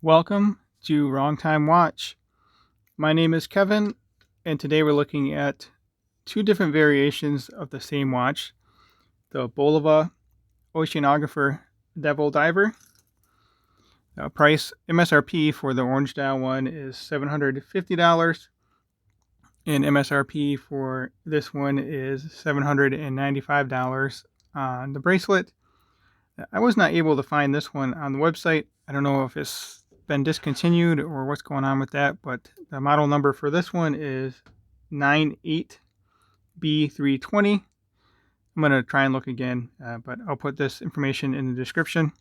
Welcome to Wrong Time Watch. My name is Kevin, and today we're looking at two different variations of the same watch, the Bulova Oceanographer Devil Diver. Price MSRP for the orange dial one is $750, and MSRP for this one is $795 on the bracelet. I was not able to find this one on the website. I don't know if it's been discontinued or what's going on with that, but the model number for this one is 98B320. I'm going to try and look again, but I'll put this information in the description.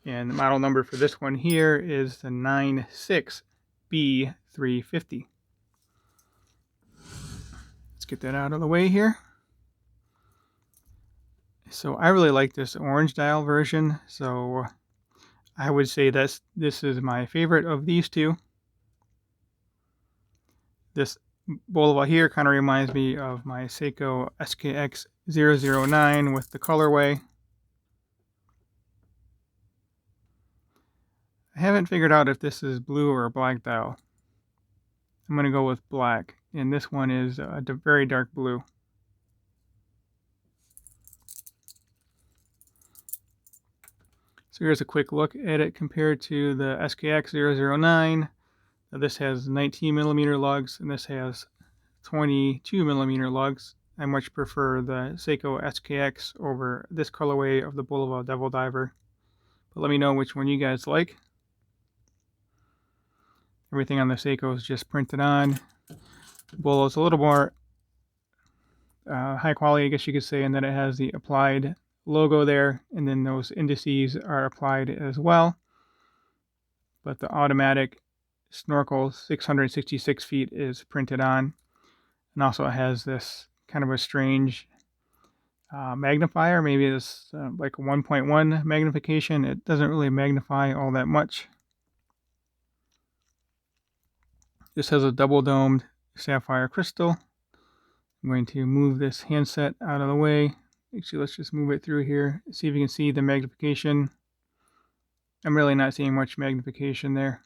And the model number for this one here is the 96B350. Let's get that out of the way here. So I really like this orange dial version, so I would say this is my favorite of these two. This Bulova here kind of reminds me of my Seiko SKX 009 with the colorway. I haven't figured out if this is blue or a black dial. I'm going to go with black, and this one is a very dark blue. So here's a quick look at it compared to the SKX 009. This has 19 millimeter lugs, and this has 22 millimeter lugs. I much prefer the Seiko SKX over this colorway of the Bulova Devil Diver. But let me know which one you guys like. Everything on the Seiko is just printed on. Bulova is a little more high quality, I guess you could say, in that it has the applied logo there, and then those indices are applied as well. But the automatic snorkel 666 feet is printed on, and also has this kind of a strange magnifier. Maybe it's like a 1.1 magnification. It doesn't really magnify all that much. This has a double domed sapphire crystal. I'm going to move this handset out of the way. Actually, let's just move it through here. See if you can see the magnification. I'm really not seeing much magnification there.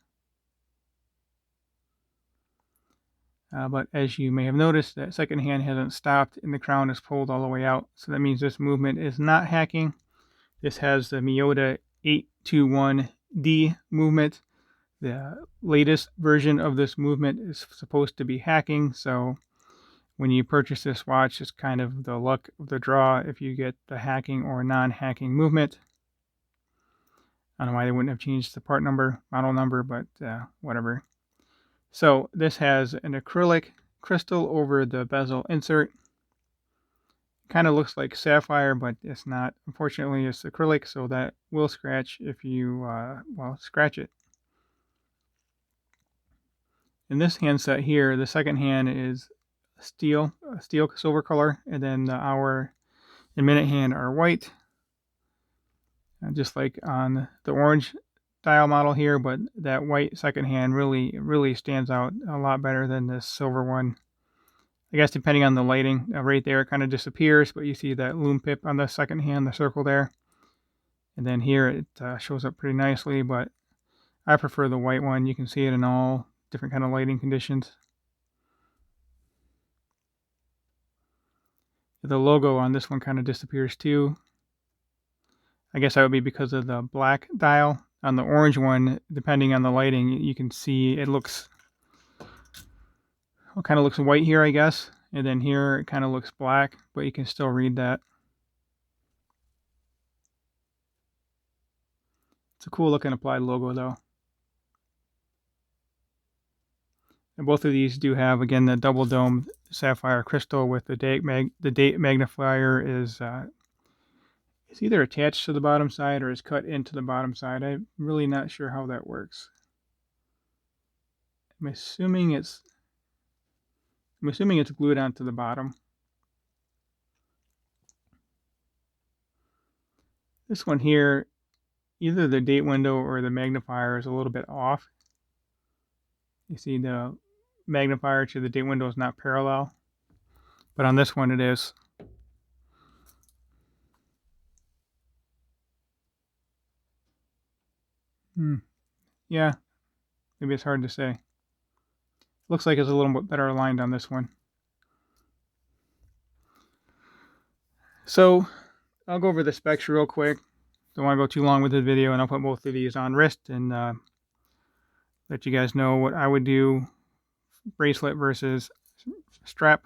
But as you may have noticed, that second hand hasn't stopped and the crown is pulled all the way out. So that means this movement is not hacking. This has the Miyota 821D movement. The latest version of this movement is supposed to be hacking. So when you purchase this watch, it's kind of the luck of the draw if you get the hacking or non-hacking movement. I don't know why they wouldn't have changed the part number, model number, but whatever. So this has an acrylic crystal over the bezel insert. Kind of looks like sapphire, but it's not. Unfortunately, it's acrylic, so that will scratch if you, scratch it. In this handset here, the second hand is steel silver color, and then the hour and minute hand are white. Just like on the orange dial model here, but that white second hand really stands out a lot better than this silver one. I guess depending on the lighting, right there it kind of disappears, but you see that lume pip on the second hand, the circle there. And then here it shows up pretty nicely, but I prefer the white one. You can see it in all different kind of lighting conditions. The logo on this one kind of disappears too. I guess that would be because of the black dial. On the orange one, depending on the lighting, you can see it looks, it kind of looks white here, I guess. And then here it kind of looks black, but you can still read that. It's a cool looking applied logo though. And both of these do have, again, the double dome sapphire crystal with the date magnifier is it's either attached to the bottom side or is cut into the bottom side. I'm really not sure how that works. I'm assuming it's glued onto the bottom. This one here, either the date window or the magnifier is a little bit off. You see the magnifier to the date window is not parallel, but on this one it is. Yeah, maybe it's hard to say. Looks like it's a little bit better aligned on this one. So I'll go over the specs real quick. Don't want to go too long with the video, and I'll put both of these on wrist and let you guys know what I would do, bracelet versus strap.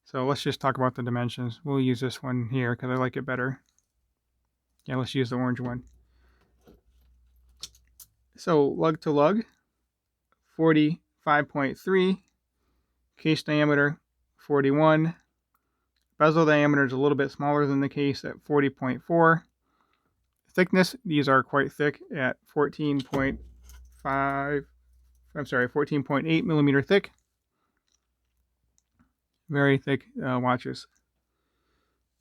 So let's just talk about the dimensions. We'll use this one here because I like it better. Yeah, let's use the orange one. So lug to lug, 45.3, case diameter 41, bezel diameter is a little bit smaller than the case at 40.4. Thickness, these are quite thick at 14.8 millimeter thick. Very thick watches.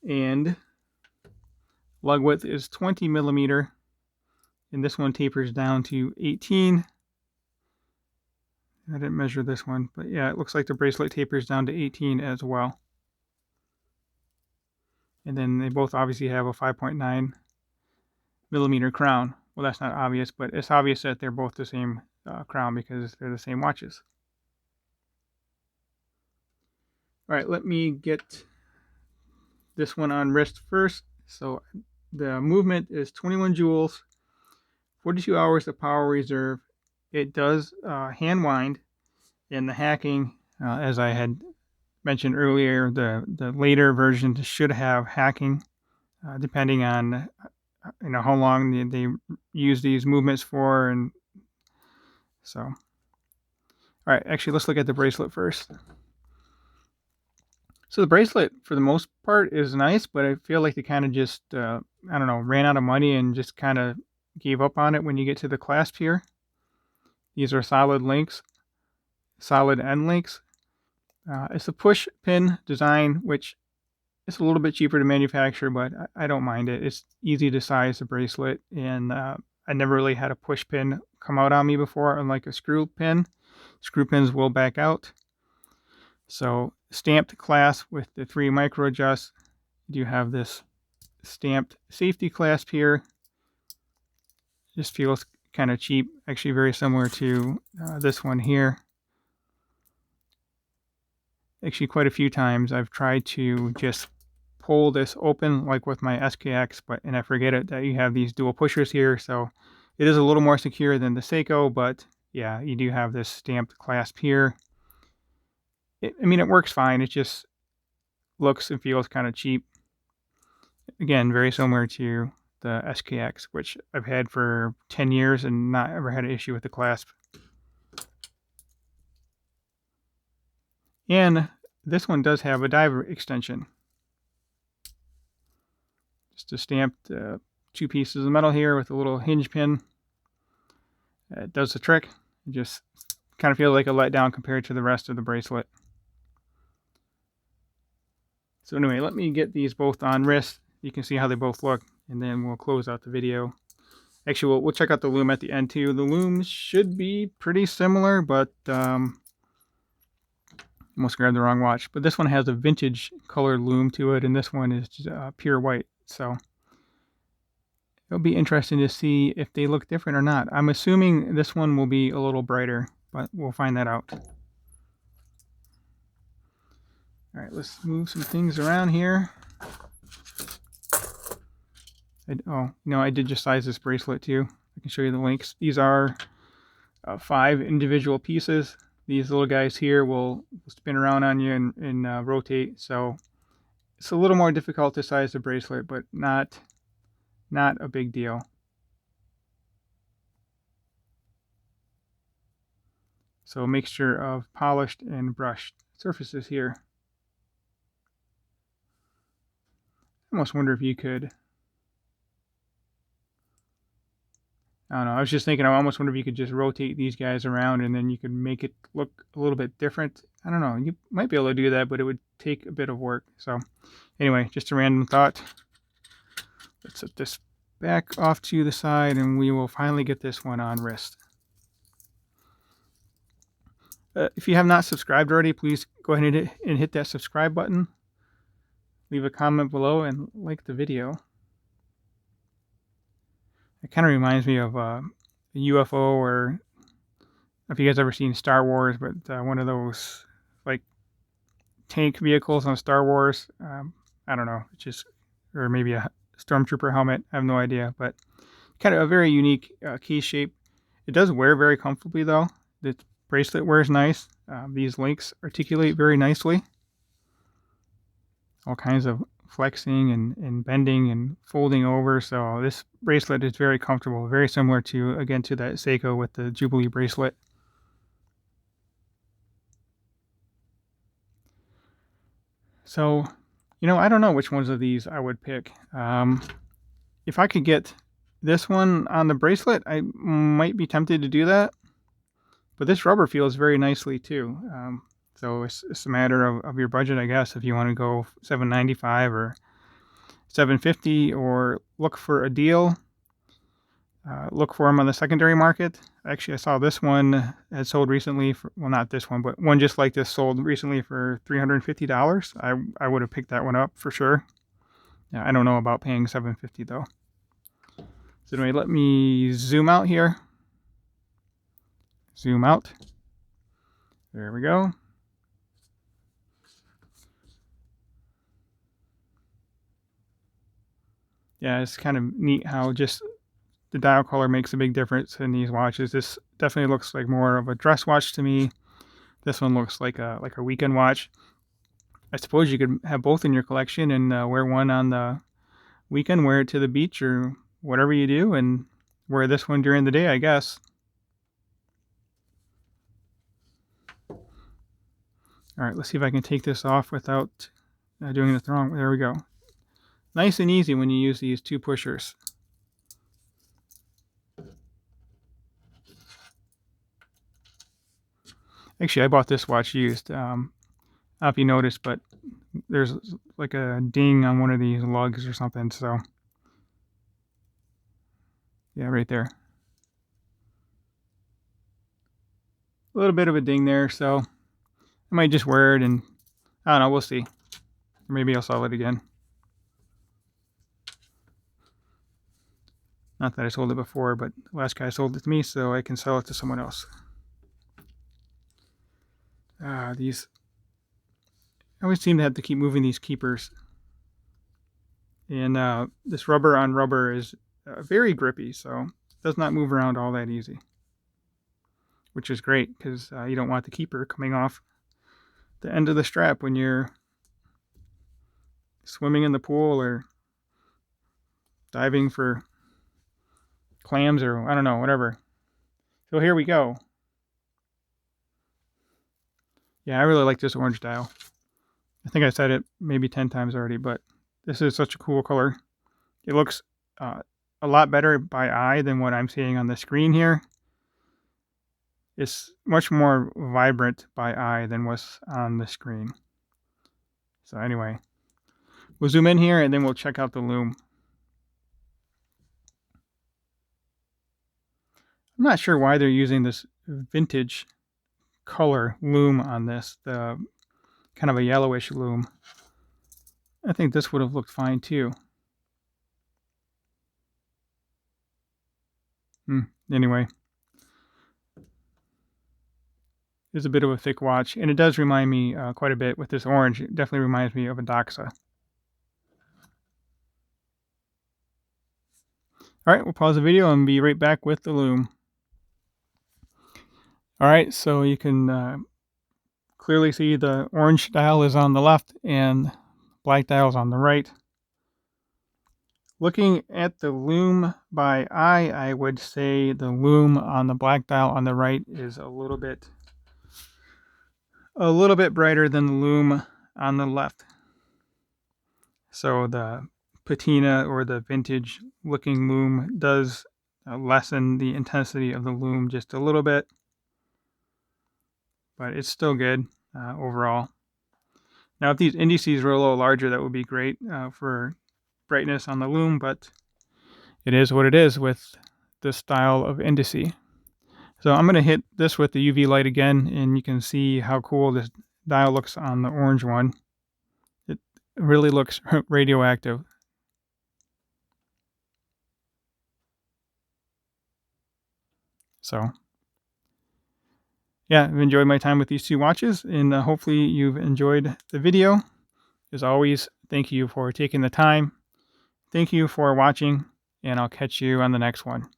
And lug width is 20 millimeter, and this one tapers down to 18. I didn't measure this one, but yeah, it looks like the bracelet tapers down to 18 as well. And then they both obviously have a 5.9 millimeter crown. Well, that's not obvious, but it's obvious that they're both the same crown because they're the same watches. All right, let me get this one on wrist first. So the movement is 21 joules, 42 hours of power reserve. It does hand wind, and the hacking, as I had mentioned earlier, the later version should have hacking, depending on how long they use these movements for. And so, all right, actually, let's look at the bracelet first. So the bracelet, for the most part, is nice, but I feel like they kind of just, I don't know, ran out of money and just kind of gave up on it when you get to the clasp here. These are solid links, solid end links. It's a push pin design, which is a little bit cheaper to manufacture, but I don't mind it. It's easy to size the bracelet, and I never really had a push pin come out on me before, unlike a screw pin. Screw pins will back out. So stamped clasp with the 3 micro adjusts. You have this stamped safety clasp here. Just feels kind of cheap, actually very similar to this one here. Actually, quite a few times I've tried to just pull this open like with my SKX, and I forget it that you have these dual pushers here, so it is a little more secure than the Seiko, but yeah, you do have this stamped clasp here. I mean, it works fine. It just looks and feels kind of cheap. Again, very similar to the SKX, which I've had for 10 years and not ever had an issue with the clasp. And this one does have a diver extension. Just a stamped 2 pieces of metal here with a little hinge pin. It does the trick. It just kind of feels like a letdown compared to the rest of the bracelet. So anyway, let me get these both on wrist. You can see how they both look, and then we'll close out the video. Actually, we'll check out the Lume at the end too. The Lume should be pretty similar, but almost grabbed the wrong watch. But this one has a vintage colored Lume to it, and this one is pure white. So it'll be interesting to see if they look different or not. I'm assuming this one will be a little brighter, but we'll find that out. All right, let's move some things around here. I did just size this bracelet too. I can show you the links. These are 5 individual pieces. These little guys here will spin around on you and rotate. So it's a little more difficult to size the bracelet, but not a big deal. So a mixture of polished and brushed surfaces here. I almost wonder if you could, I don't know, I was just thinking, I almost wonder if you could just rotate these guys around and then you could make it look a little bit different. I don't know, you might be able to do that, but it would take a bit of work. So anyway, just a random thought. Let's set this back off to the side and we will finally get this one on wrist. If you have not subscribed already, please go ahead and hit that subscribe button. Leave a comment below and like the video. It kind of reminds me of UFO, or if you guys ever seen Star Wars, but one of those like tank vehicles on Star Wars. I don't know, it's just, or maybe a stormtrooper helmet. I have no idea, but kind of a very unique key shape. It does wear very comfortably though. The bracelet wears nice. These links articulate very nicely. All kinds of flexing and bending and folding over. So this bracelet is very comfortable, very similar to, again, to that Seiko with the Jubilee bracelet. So, I don't know which ones of these I would pick. If I could get this one on the bracelet, I might be tempted to do that. But this rubber feels very nicely too. So it's a matter of your budget, I guess, if you want to go $795 or $750, or look for a deal. Look for them on the secondary market. Actually, I saw this one had sold recently for, well, not this one, but one just like this sold recently for $350. I would have picked that one up for sure. Yeah, I don't know about paying $750 though. So anyway, let me zoom out here. Zoom out. There we go. Yeah, it's kind of neat how just the dial color makes a big difference in these watches. This definitely looks like more of a dress watch to me. This one looks like a weekend watch. I suppose you could have both in your collection and wear one on the weekend, wear it to the beach or whatever you do, and wear this one during the day, I guess. All right, let's see if I can take this off without doing it wrong. There we go. Nice and easy when you use these two pushers. Actually, I bought this watch used. I don't know if you noticed, but there's like a ding on one of these lugs or something. So, yeah, right there. A little bit of a ding there, so I might just wear it, and I don't know, we'll see. Or maybe I'll sell it again. Not that I sold it before, but the last guy sold it to me, so I can sell it to someone else. These, I always seem to have to keep moving these keepers. And this rubber on rubber is very grippy, so it does not move around all that easy. Which is great, because you don't want the keeper coming off the end of the strap when you're swimming in the pool or diving for clams or I don't know, whatever. So here we go. Yeah, I really like this orange dial. I think I said it maybe 10 times already, but this is such a cool color. It looks a lot better by eye than what I'm seeing on the screen here. It's much more vibrant by eye than what's on the screen. So anyway, we'll zoom in here and then we'll check out the Lume. I'm not sure why they're using this vintage color Lume on this, the kind of a yellowish Lume. I think this would have looked fine too. Anyway, it's a bit of a thick watch, and it does remind me quite a bit with this orange. It definitely reminds me of a Doxa. All right, we'll pause the video and be right back with the Lume. All right, so you can clearly see the orange dial is on the left and black dial is on the right. Looking at the Lume by eye, I would say the Lume on the black dial on the right is a little bit brighter than the Lume on the left. So the patina or the vintage looking Lume does lessen the intensity of the Lume just a little bit, but it's still good overall. Now, if these indices were a little larger, that would be great for brightness on the Lume, but it is what it is with this style of indice. So I'm going to hit this with the UV light again, and you can see how cool this dial looks on the orange one. It really looks radioactive. So yeah, I've enjoyed my time with these two watches, and hopefully you've enjoyed the video. As always, thank you for taking the time. Thank you for watching, and I'll catch you on the next one.